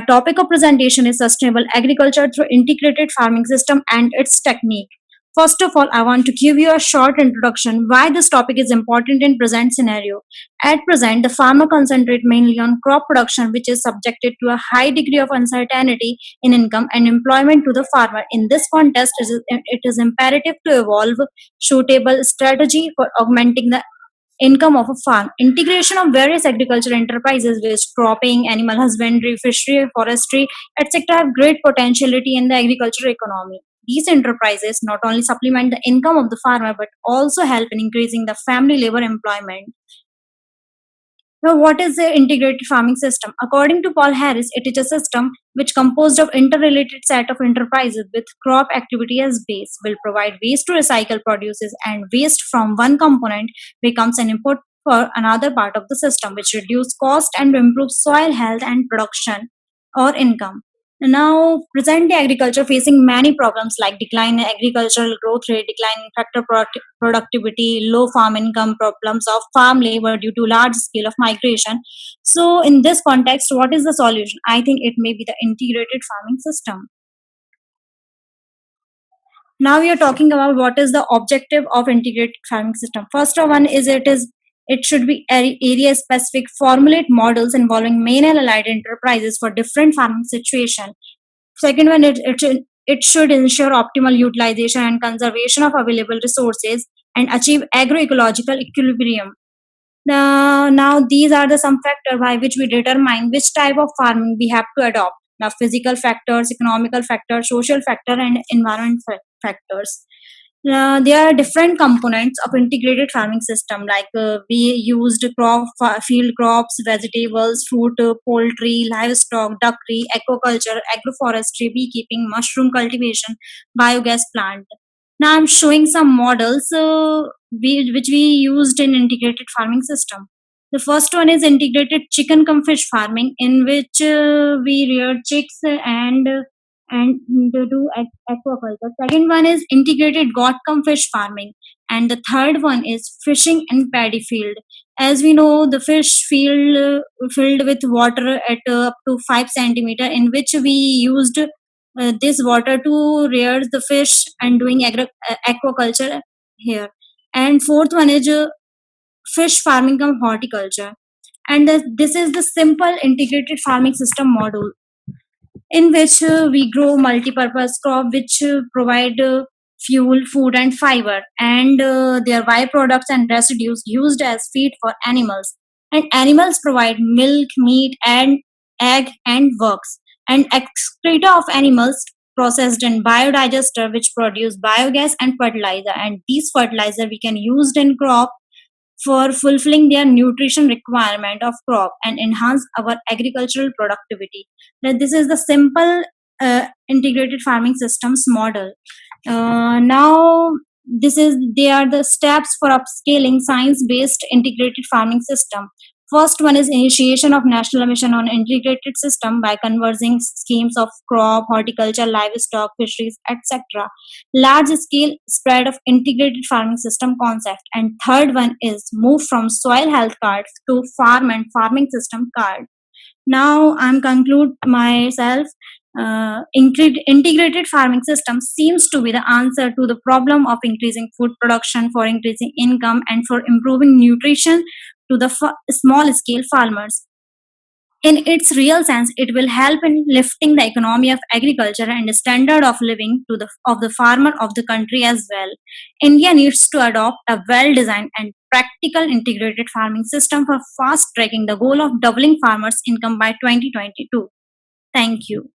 topic of presentation is sustainable agriculture through integrated farming system and its technique. First of all, I want to give you a short introduction why this topic is important in present scenario. At present, the farmer concentrate mainly on crop production, which is subjected to a high degree of uncertainty in income and employment to the farmer. In this context, it is imperative to evolve suitable strategy for augmenting the income of a farm. Integration of various agricultural enterprises, which cropping, animal husbandry, fishery, forestry, etc., have great potentiality in the agricultural economy. These enterprises not only supplement the income of the farmer but also help in increasing the family labor employment. Now, what is the integrated farming system? According to Paul Harris, it is a system which composed of interrelated set of enterprises with crop activity as base, will provide waste to recycle produces, and waste from one component becomes an input for another part of the system, which reduce cost and improve soil health and production or income. Now, present day agriculture facing many problems like decline in agricultural growth rate, decline in factor productivity, low farm income, problems of farm labor due to large scale of migration. So, in this context, what is the solution? I think it may be the integrated farming system. Now we are talking about what is the objective of integrated farming system. First one is it should be area specific, formulate models involving main and allied enterprises for different farming situation. Second one, it should ensure optimal utilization and conservation of available resources and achieve agroecological equilibrium. Now these are the some factors by which we determine which type of farming we have to adopt. Now, physical factors, economical factors, social factor, and environment factors. There are different components of integrated farming system, like we used field crops, vegetables, fruit, poultry, livestock, duckery, aquaculture, agroforestry, beekeeping, mushroom cultivation, biogas plant. Now I'm showing some models which we used in integrated farming system. The first one is integrated chicken cum fish farming, in which we rear chicks and do aquaculture. Second one is integrated got cum fish farming, and the third one is fishing and paddy field. As we know, the fish field filled with water at up to 5 centimeter, in which we used this water to rear the fish and doing aquaculture here. And fourth one is fish farming cum horticulture. And this is the simple integrated farming system model, in which we grow multi-purpose crop which provide fuel, food, and fiber, and their byproducts and residues used as feed for animals. And animals provide milk, meat, and egg and works. And excreta of animals processed in biodigester, which produce biogas and fertilizer. And these fertilizer we can use in crop for fulfilling their nutrition requirement of crop and enhance our agricultural productivity. That this is the simple integrated farming systems model. Now this is they are the steps for upscaling science based integrated farming system. First one is initiation of national mission on integrated system by converging schemes of crop, horticulture, livestock, fisheries, etc. Large scale spread of integrated farming system concept. And third one is move from soil health cards to farm and farming system card. Now I'm conclude myself. Integrated farming system seems to be the answer to the problem of increasing food production, for increasing income, and for improving nutrition to the small scale farmers. In its real sense, it will help in lifting the economy of agriculture and the standard of living to the of the farmer of the country as well. India needs to adopt a well-designed and practical integrated farming system for fast tracking the goal of doubling farmers' income by 2022. Thank you.